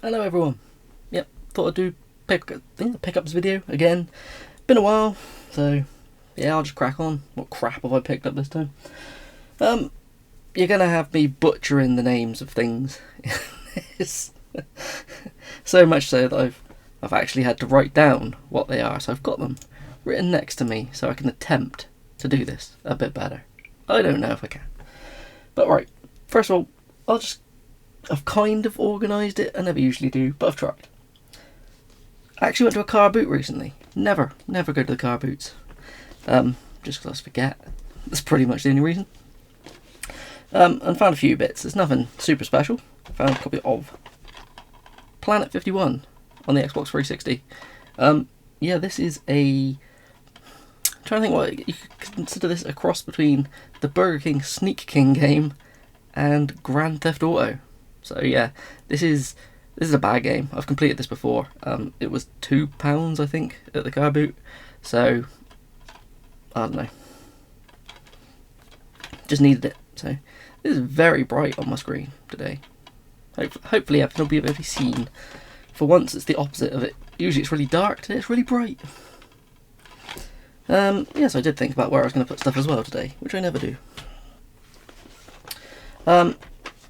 Hello everyone. Yep, thought I'd do pickups video again. Been a while, so yeah, I'll just crack on. What crap have I picked up this time? You're gonna have me butchering the names of things. It's so much so that I've actually had to write down what they are, so I've got them written next to me so I can attempt to do this a bit better. I don't know if I can. But right, first of all, I've kind of organised it. I never usually do, but I've tried. I actually went to a car boot recently. Never go to the car boots. Just because I forget. That's pretty much the only reason. And found a few bits. There's nothing super special. Found a copy of Planet 51 on the Xbox 360. Yeah, this is I'm trying to think what you could consider this a cross between the Burger King Sneak King game and Grand Theft Auto. So yeah, this is a bad game. I've completed this before. It was £2, I think, at the car boot. So I don't know. Just needed it. So this is very bright on my screen today. Hopefully everything will be able to be seen. For once, it's the opposite of it. Usually it's really dark. Today it's really bright. Yes, I did think about where I was going to put stuff as well today, which I never do.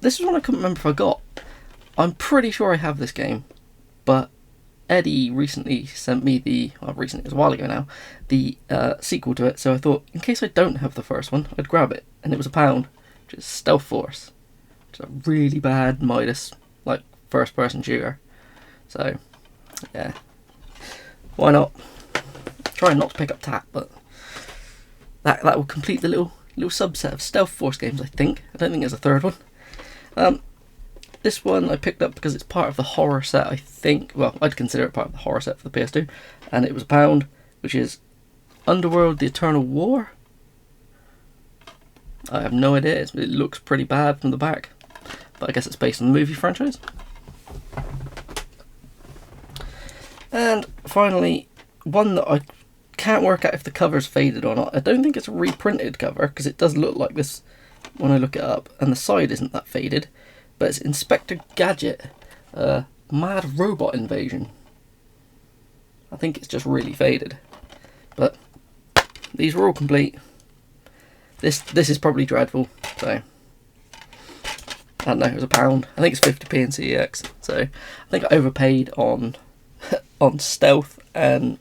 This is one I couldn't remember if I got. I'm pretty sure I have this game, but Eddie recently sent me recently, it was a while ago now, the sequel to it, so I thought, in case I don't have the first one, I'd grab it, and it was £1, which is Stealth Force, which is a really bad Midas, like, first-person shooter. So, yeah, why not? Try not to pick up TAP, but that will complete the little subset of Stealth Force games, I think. I don't think there's a third one. This one I picked up because it's part of the horror set, I think. Well, I'd consider it part of the horror set for the PS2. And it was £1, which is Underworld: The Eternal War. I have no idea. It looks pretty bad from the back. But I guess it's based on the movie franchise. And finally, one that I can't work out if the cover's faded or not. I don't think it's a reprinted cover, because it does look like this when I look it up. And the side isn't that faded. But it's Inspector Gadget, Mad Robot Invasion. I think it's just really faded. But these were all complete. This is probably dreadful, so I don't know, it was £1. I think it's 50p in CEX. So I think I overpaid on Stealth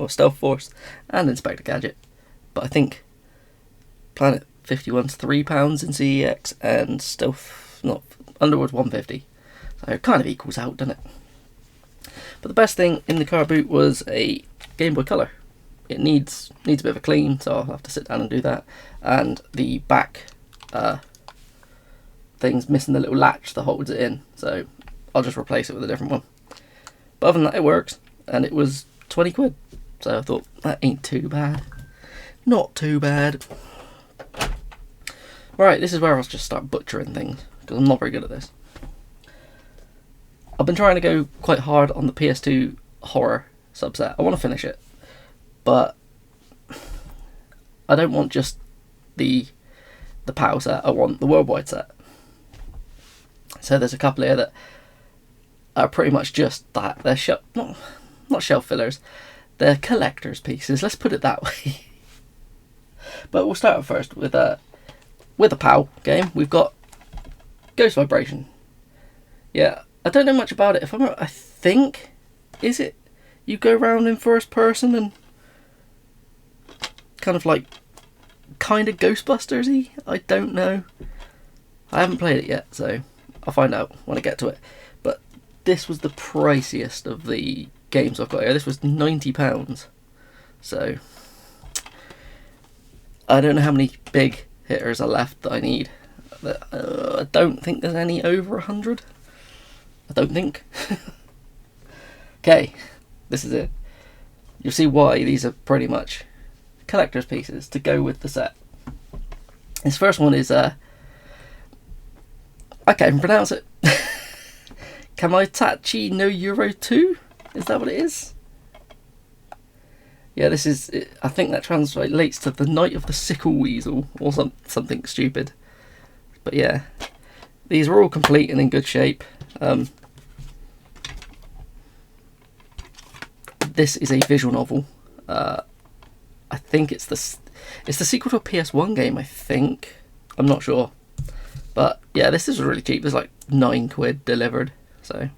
Stealth Force and Inspector Gadget. But I think Planet 51's £3 in CEX and Underworld's £1.50, so it kind of equals out, doesn't it? But the best thing in the car boot was a Game Boy Color. It needs a bit of a clean, so I'll have to sit down and do that. And the back thing's missing the little latch that holds it in, so I'll just replace it with a different one. But other than that, it works, and it was £20, so I thought that ain't too bad. Not too bad. Right, this is where I'll just start butchering things, because I'm not very good at this. I've been trying to go quite hard on the PS2 horror subset. I want to finish it, but I don't want just the PAL set, I want the worldwide set. So there's a couple here that are pretty much just that. They're not shelf fillers, they're collector's pieces, let's put it that way. But we'll start first with a PAL game. We've got Ghost Vibration. Yeah, I don't know much about it. I think, is it you go around in first person and kind of Ghostbusters-y? I don't know. I haven't played it yet, so I'll find out when I get to it. But this was the priciest of the games I've got here. This was £90. So I don't know how many big hitters are left that I need. I don't think there's any over 100. I don't think. Okay, this is it. You'll see why these are pretty much collector's pieces to go with the set. This first one is I can't even pronounce it. Kamaitachi no Euro 2? Is that what it is? Yeah, this is, I think that translates to the Night of the Sickle Weasel, or something stupid. But yeah, these are all complete and in good shape. this is a visual novel. I think it's the sequel to a PS1 game, I think. I'm not sure. But yeah, this is really cheap. It's like £9 delivered. So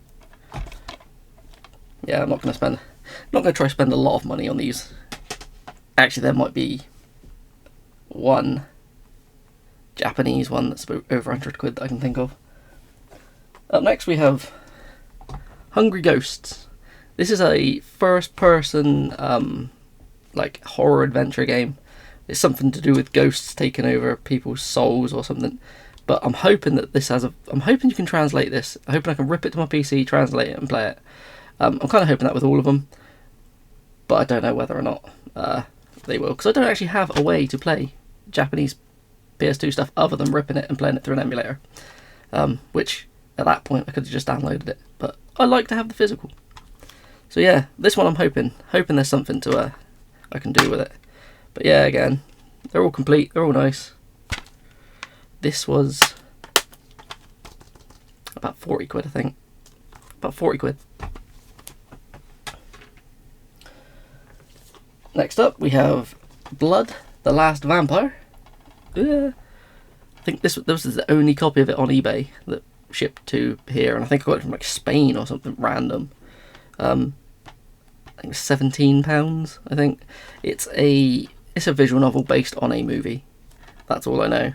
yeah, I'm not going to try to spend a lot of money on these. Actually, there might be one Japanese one that's about over £100 that I can think of. Up next we have Hungry Ghosts. This is a first-person like horror adventure game. It's something to do with ghosts taking over people's souls or something. But I'm hoping that this has I'm hoping you can translate this. I'm hoping I can rip it to my PC, translate it, and play it. I'm kind of hoping that with all of them, but I don't know whether or not they will, because I don't actually have a way to play Japanese PS2 stuff other than ripping it and playing it through an emulator. Which at that point I could have just downloaded it, but I like to have the physical. So yeah, this one I'm hoping there's something to I can do with it. But yeah, again, they're all complete, they're all nice. This was about £40, I think. About £40. Next up, we have Blood, the Last Vampire. I think this was the only copy of it on eBay that shipped to here, and I think I got it from like Spain or something random. I think £17. I think it's a visual novel based on a movie. That's all I know.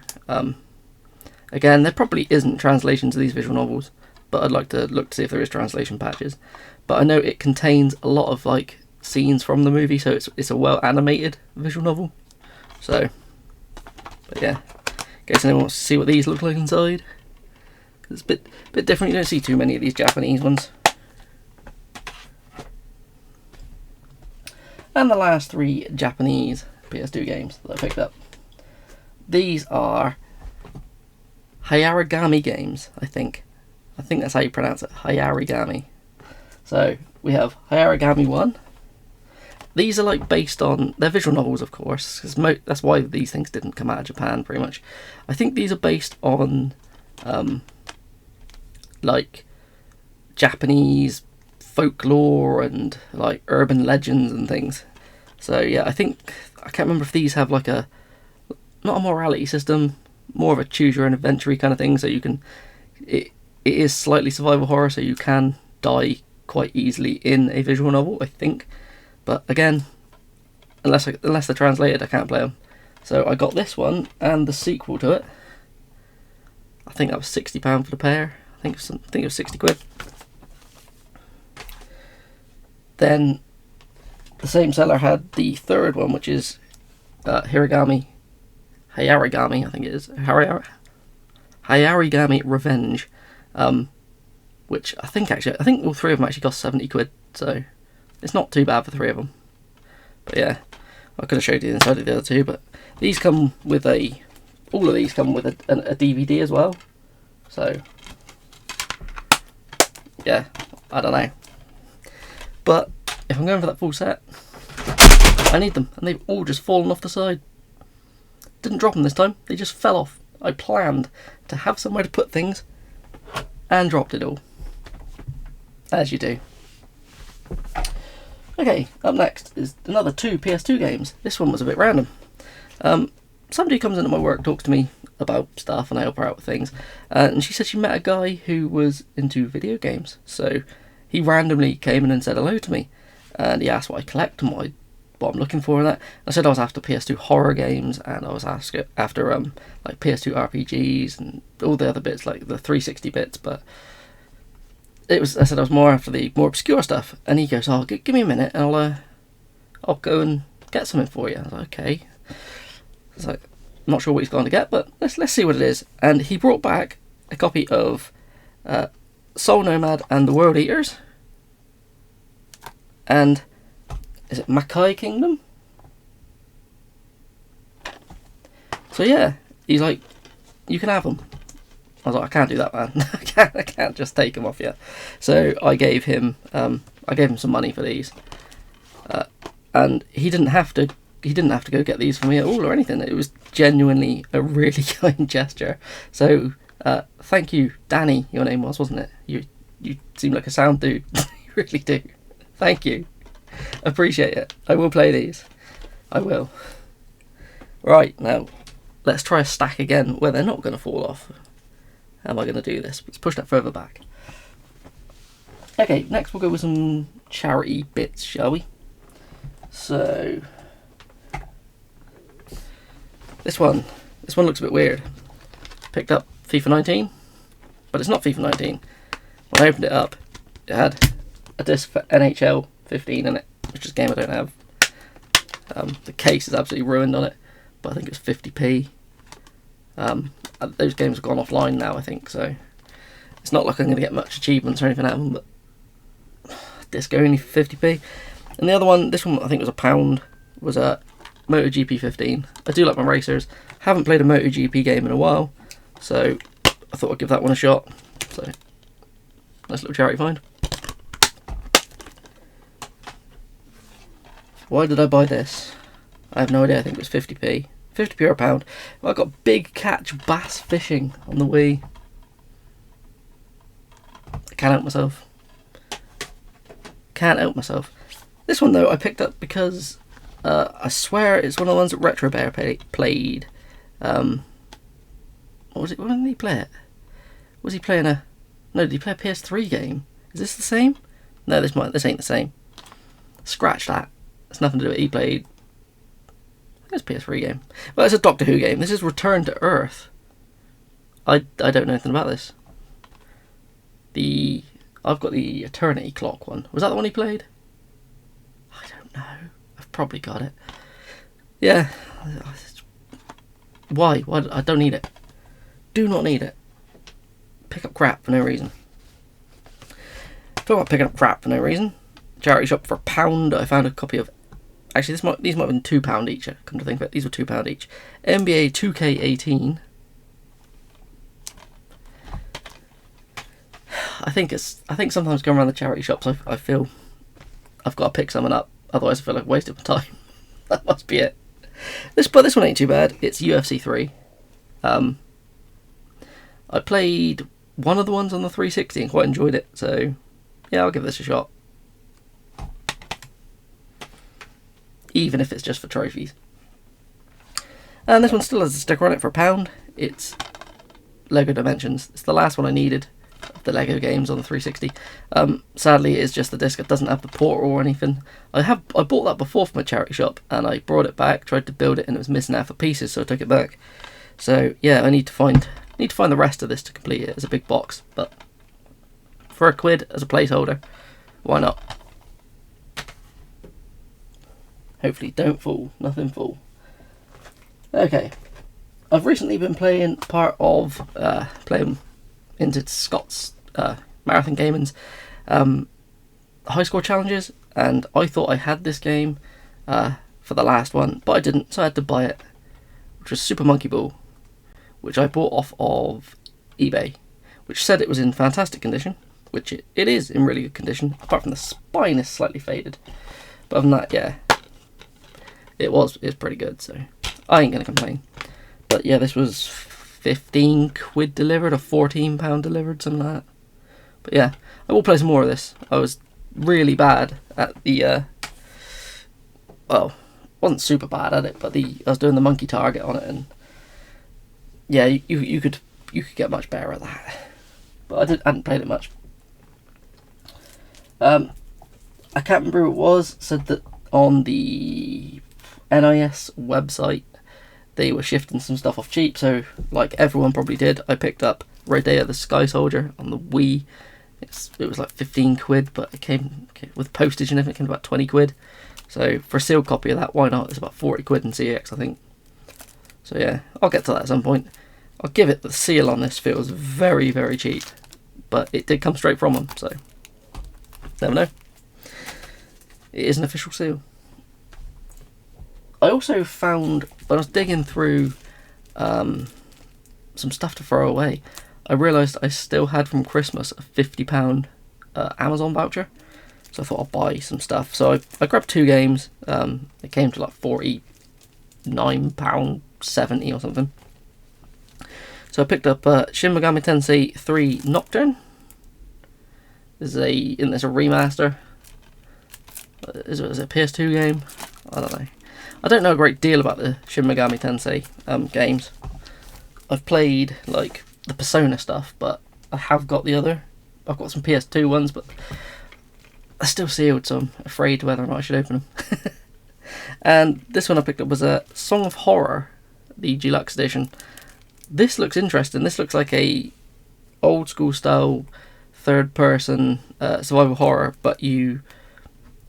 Again, there probably isn't translations of these visual novels, but I'd like to look to see if there is translation patches. But I know it contains a lot of like scenes from the movie, so it's a well animated visual novel. So, but yeah, in case anyone wants to see what these look like inside, it's a bit different. You don't see too many of these Japanese ones. And the last 3 Japanese PS2 games that I picked up. These are Hayarigami games, I think. I think that's how you pronounce it, Hayarigami. So we have Hayarigami 1. These are like based on, they're visual novels, of course, because that's why these things didn't come out of Japan, pretty much. I think these are based on like Japanese folklore and like urban legends and things. So yeah, I can't remember if these have like not a morality system, more of a choose your own adventure kind of thing. So you can, it is slightly survival horror, so you can die quite easily in a visual novel, I think. But again, unless they're translated, I can't play them. So I got this one and the sequel to it. I think that was £60 for the pair. I think it was £60. Then the same seller had the third one, which is Hayarigami, I think it is. Hayarigami Revenge. Which I think all 3 of them actually cost £70, so it's not too bad for 3 of them. But yeah, I could have showed you the inside of the other 2, but these come with all of these come with a DVD as well. So yeah, I don't know. But if I'm going for that full set, I need them, and they've all just fallen off the side. Didn't drop them this time, they just fell off. I planned to have somewhere to put things, and dropped it all. As you do. Okay, up next is another 2 PS2 games. This one was a bit random. Somebody comes into my work, talks to me about stuff, and I help her out with things. And she said she met a guy who was into video games. So he randomly came in and said hello to me. And he asked what I collect and what I'm looking for and that. I said I was after PS2 horror games, and I was after like PS2 RPGs and all the other bits, like the 360 bits, but I said I was more after the more obscure stuff. And he goes, "Oh, give me a minute, and I'll go and get something for you." I was like, "Okay." It's like, I'm not sure what he's going to get, but let's see what it is. And he brought back a copy of Soul Nomad and the World Eaters, and is it Makai Kingdom? So yeah, he's like, "You can have them." I was like, "I can't do that, man. I can't just take them off you." So I gave him some money for these, and he didn't have to go get these for me at all or anything. It was genuinely a really kind gesture. So thank you, Danny. Your name was, wasn't it? You seem like a sound dude. You really do. Thank you. Appreciate it. I will play these. I will. Right, now, let's try a stack again where they're not going to fall off. How am I going to do this? Let's push that further back. Okay, next we'll go with some charity bits, shall we? So, this one looks a bit weird. Picked up FIFA 19, but it's not FIFA 19. When I opened it up, it had a disc for NHL 15 in it, which is a game I don't have. The case is absolutely ruined on it, but I think it's 50p. Those games have gone offline now, I think, so it's not like I'm going to get much achievements or anything out of them, but disc only for 50p. And the other one, this one I think was £1, was a MotoGP 15. I do like my racers. Haven't played a MotoGP game in a while, so I thought I'd give that one a shot. So, nice little charity find. Why did I buy this? I have no idea. I think it was 50p. 50p or £1. Well, I got Big Catch Bass Fishing on the Wii. I can't help myself. Can't help myself. This one though I picked up because I swear it's one of the ones that Retro Bear played. What was it? When did he play it? Was he playing a? No, did he play a PS3 game? Is this the same? No, this ain't the same. Scratch that. It's nothing to do with it. He played. I think it's a PS3 game. Well, it's a Doctor Who game. This is Return to Earth. I don't know anything about this. I've got the Eternity Clock one. Was that the one he played? I don't know. I've probably got it. Yeah. Why? I don't need it. Do not need it. Pick up crap for no reason. Talk about picking up crap for no reason. Charity shop for £1. I found a copy of. Actually, these might have been £2 each. Come to think of it, these were £2 each. NBA 2K18. I think sometimes going around the charity shops, I feel I've got to pick someone up. Otherwise, I feel like wasting my time. That must be it. But this one ain't too bad. It's UFC 3. I played one of the ones on the 360 and quite enjoyed it. So, yeah, I'll give this a shot. Even if it's just for trophies. And this one still has a sticker on it for £1. It's Lego Dimensions. It's the last one I needed of the Lego games on the 360. Sadly, it's just the disc. It doesn't have the port or anything. I bought that before from a charity shop, and I brought it back, tried to build it, and it was missing half the pieces, so I took it back. So yeah, I need to find the rest of this to complete it. It's a big box, but for £1 as a placeholder, why not? Hopefully don't fall, nothing fall. Okay, I've recently been playing part of playing into Scott's Marathon Gaming's high score challenges, and I thought I had this game for the last one, but I didn't, so I had to buy it, which was Super Monkey Ball, which I bought off of eBay, which said it was in fantastic condition, which it is in really good condition, apart from the spine is slightly faded, but other than that, yeah, it's pretty good, so I ain't gonna complain. But yeah, this was £15 delivered or £14 delivered, something like that. But yeah, I will play some more of this. I was really bad at the well, wasn't super bad at it, but I was doing the monkey target on it, and yeah, you could get much better at that. But I hadn't played it much. I can't remember who it was said that on the NIS website they were shifting some stuff off cheap, so like everyone probably did, I picked up Rodea the Sky Soldier on the Wii. It was like £15, but it came with postage and everything, it came about £20. So for a sealed copy of that, why not? It's about £40 in CX, I think. So yeah, I'll get to that at some point. I'll give it the seal on this feels very, very cheap, but it did come straight from them, so never know. It is an official seal. I also found, when I was digging through some stuff to throw away, I realised I still had from Christmas a £50 Amazon voucher, so I thought I'd buy some stuff. So I grabbed 2 games. It came to like £49.70 or something. So I picked up Shin Megami Tensei 3 Nocturne. There's a remaster. Is it a PS2 game? I don't know. I don't know a great deal about the Shin Megami Tensei games. I've played like the Persona stuff, but I have got the other. I've got some PS2 ones, but they're still sealed, so I'm afraid whether or not I should open them. And this one I picked up was a Song of Horror, the Deluxe Edition. This looks interesting. This looks like a old school style third person survival horror, but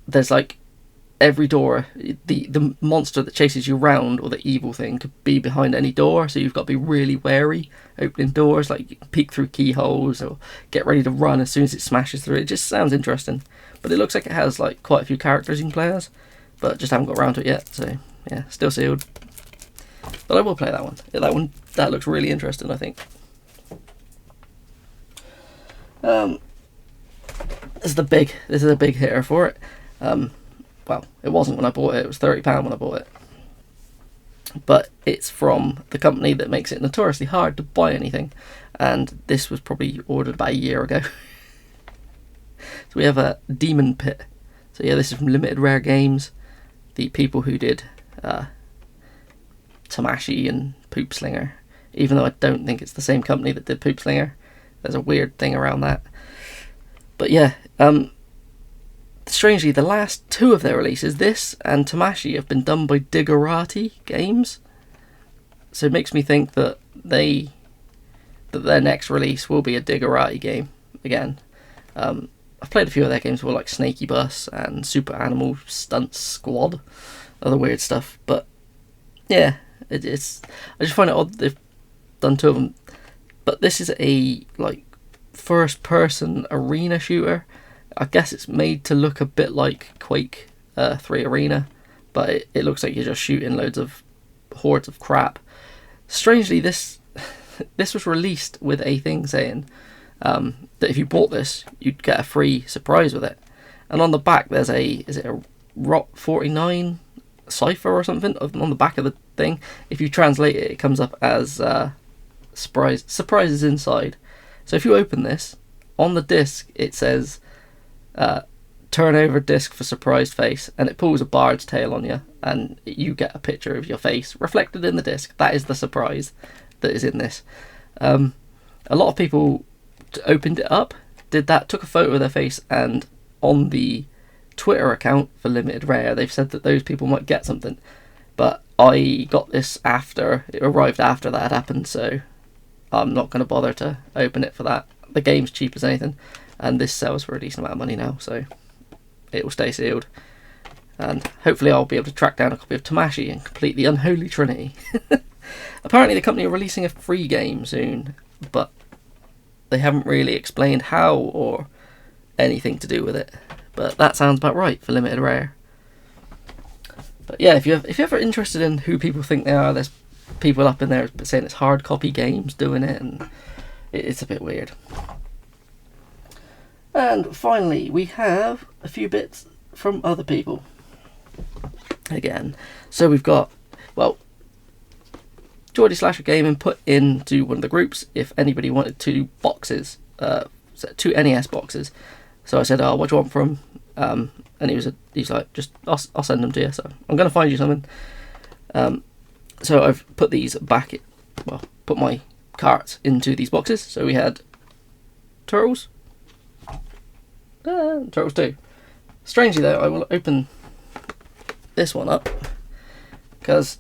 there's like every door, the monster that chases you around, or the evil thing, could be behind any door, so you've got to be really wary opening doors, like you can peek through keyholes or get ready to run as soon as it smashes through. It just sounds interesting, but it looks like it has like quite a few characters you can play as, but just haven't got around to it yet, so yeah, still sealed. But I will play that one. That looks really interesting, I think. This is a big hitter for it. Well, it wasn't when I bought it. It was £30 when I bought it. But it's from the company that makes it notoriously hard to buy anything, and this was probably ordered about a year ago. So we have a Demon Pit. So yeah, this is from Limited Rare Games, the people who did Tamashii and Poop Slinger. Even though I don't think it's the same company that did Poop Slinger. There's a weird thing around that. But yeah, strangely, the last two of their releases, this and Tamashii, have been done by Diggerati Games. So it makes me think that their next release will be a Diggerati game again. I've played a few of their games before, like Snaky Bus and Super Animal Stunt Squad, other weird stuff. But yeah, I just find it odd they've done two of them. But this is a like first-person arena shooter. I guess it's made to look a bit like Quake 3 Arena, but it looks like you're just shooting loads of hordes of crap. Strangely, this was released with a thing saying that if you bought this, you'd get a free surprise with it. And on the back, is it a Rot 49 cipher or something on the back of the thing? If you translate it, it comes up as surprises inside. So if you open this, on the disc it says turn over disc for surprised face, and it pulls a bard's tail on you, and you get a picture of your face reflected in the disc. That is the surprise that is in this. A lot of people opened it up, took a photo of their face, and on the Twitter account for Limited Rare, they've said that those people might get something. But I got this after, it arrived after that had happened, so I'm not going to bother to open it for that. The game's cheap as anything, and this sells for a decent amount of money now, so it will stay sealed. And hopefully I'll be able to track down a copy of Tamashii and complete the unholy trinity. Apparently the company are releasing a free game soon, but they haven't really explained how or anything to do with it. But that sounds about right for Limited Rare. But yeah, if you're ever interested in who people think they are, there's people up in there saying it's hard copy games doing it, and it's a bit weird. And finally, we have a few bits from other people. Again, so we've got, well, Geordie Slasher Gaming put into one of the groups if anybody wanted two boxes, two NES boxes. So I said, "Oh, what do you want from?" And he's like, "Just I'll send them to you." So I'm gonna find you something. So I've put these back. Put my carts into these boxes. So we had Turtles. Turtles 2. Strangely though, I will open this one up because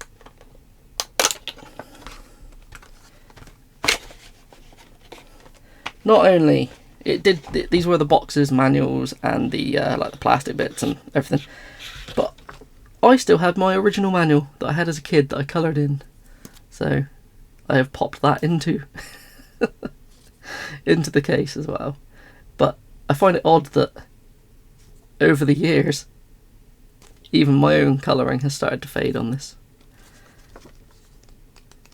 not only these were the boxes, manuals, and the like the plastic bits and everything, but I still had my original manual that I had as a kid that I coloured in, so I have popped that into the case as well. But I find it odd that over the years, even my own colouring has started to fade on this.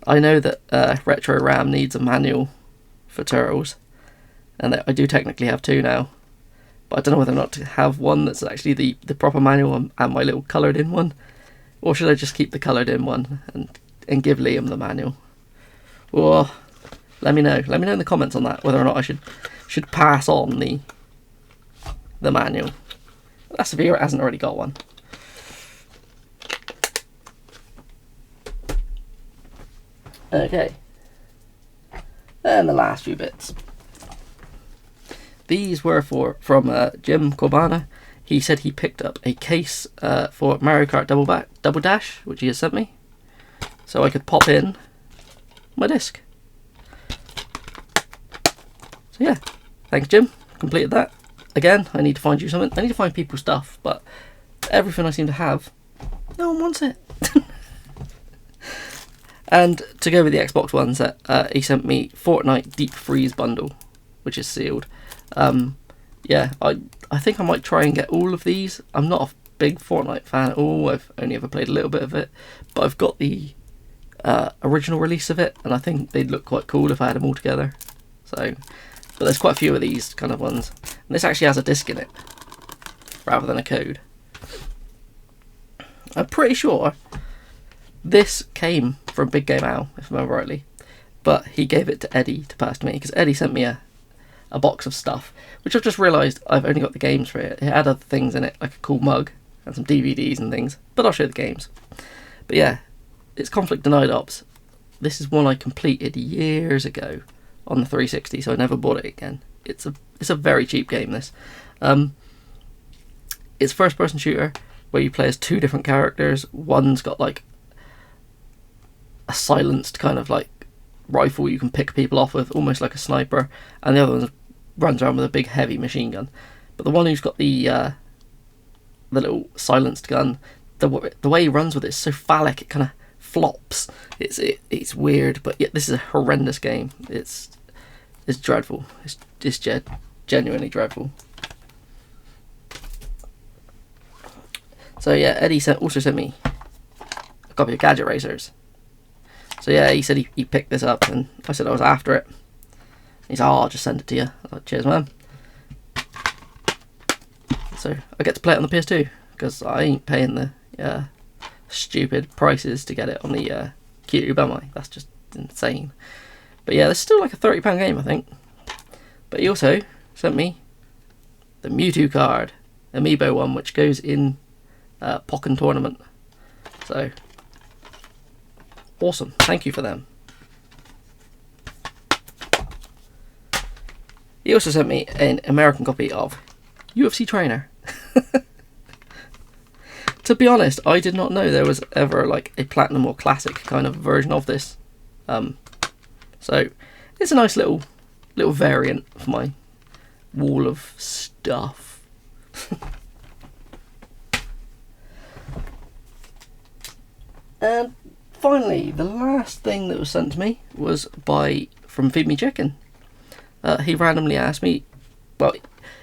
I know that Retro Ram needs a manual for Turtles, and I do technically have two now, but I don't know whether or not to have one that's actually the proper manual and my little coloured in one, or should I just keep the coloured in one and give Liam the manual? Or let me know in the comments on that, whether or not I should pass on the manual. That's if he hasn't already got one. Okay. And the last few bits. These were from Jim Corbana. He said he picked up a case for Mario Kart Double Dash, which he has sent me, so I could pop in my disc. So yeah, thanks Jim, completed that. Again, I need to find you something. I need to find people stuff, but everything I seem to have, no one wants it. And to go with the Xbox ones, he sent me Fortnite Deep Freeze bundle, which is sealed. Yeah, I think I might try and get all of these. I'm not a big Fortnite fan at all. I've only ever played a little bit of it, but I've got the original release of it, and I think they'd look quite cool if I had them all together. So, but there's quite a few of these kind of ones, and this actually has a disc in it rather than a code. I'm pretty sure this came from Big Game Al, if I remember rightly, but he gave it to Eddie to pass to me, because Eddie sent me a box of stuff, which I've just realised I've only got the games for it. It had other things in it, like a cool mug and some DVDs and things, but I'll show the games. But yeah, it's Conflict Denied Ops. This is one I completed years ago on the 360, so I never bought it again. It's a very cheap game, this. It's first person shooter where you play as two different characters. One's got like a silenced kind of like rifle you can pick people off with, almost like a sniper, and the other one runs around with a big heavy machine gun. But the one who's got the little silenced gun, the way he runs with it is so phallic, it kind of flops. It's weird, but yet this is a horrendous game. It's dreadful. It's genuinely dreadful. So yeah, Eddie also sent me a copy of Gadget Racers. So yeah, he said he picked this up, and I said I was after it. He said, "Oh, I'll just send it to you." I was like, "Cheers, man." So I get to play it on the PS2, because I ain't paying the stupid prices to get it on the Cube, am I? That's just insane. But yeah, there's still like a £30 game, I think. But he also sent me the Mewtwo card, Amiibo one, which goes in Pokken Tournament. So awesome, thank you for them. He also sent me an American copy of UFC Trainer. To be honest, I did not know there was ever like a platinum or classic kind of version of this. So it's a nice little variant for my wall of stuff. And finally, the last thing that was sent to me was from Feed Me Chicken. He randomly asked me, well,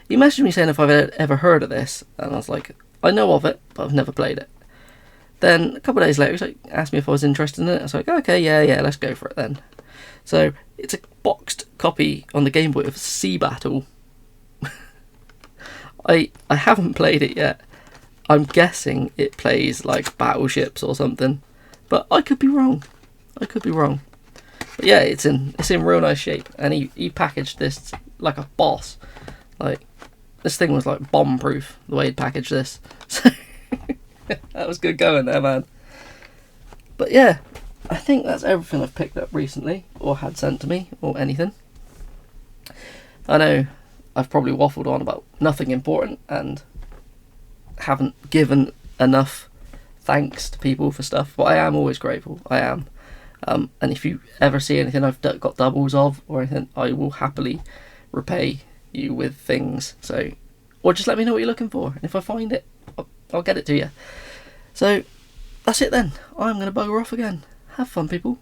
he messaged me saying if I've ever heard of this, and I was like, I know of it, but I've never played it. Then a couple of days later, he asked me if I was interested in it. I was like, okay, yeah, let's go for it then. So it's a boxed copy on the Game Boy of Sea Battle. I haven't played it yet. I'm guessing it plays like battleships or something, but I could be wrong. But yeah, it's in real nice shape, and he packaged this like a boss. Like, this thing was like bomb proof the way he packaged this. So that was good going there, man. But yeah, I think that's everything I've picked up recently, or had sent to me, or anything. I know I've probably waffled on about nothing important, and haven't given enough thanks to people for stuff, but I am always grateful. I am. And if you ever see anything I've got doubles of or anything, I will happily repay you with things. So, or just let me know what you're looking for, and if I find it, I'll get it to you. So that's it then. I'm going to bugger off again. Have fun, people.